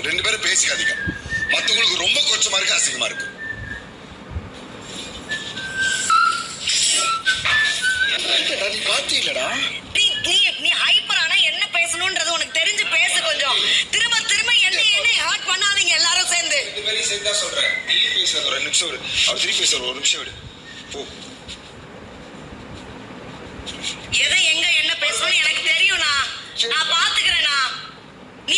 ரெண்டு பேரும் பேசிக்காதீங்க. மத்தவங்களுக்கு ரொம்ப கொச்சமா இருக்கு, அசிங்கமா இருக்கு. நீ பாத்தி இல்லடா, நீ ஹைப்பர் ஆனா என்ன பேசணும்ன்றது உனக்கு தெரிஞ்சு பேசு. கொஞ்சம் திரும்ப திரும்ப என்ன ஹார்ட் பண்ணாதீங்க எல்லாரும் சேர்ந்து. ரெண்டு பேரும் சேர்ந்தா சொல்றேன். நீ பேசுற ஒரு நிமிஷம் விடு, அவர் திருப்பி பேசுற ஒரு நிமிஷம் விடு. போ. எதை எங்க என்ன பேசணும்னு எனக்கு தெரியும்னா, நான் பாத்துக்கிறேனா. நீ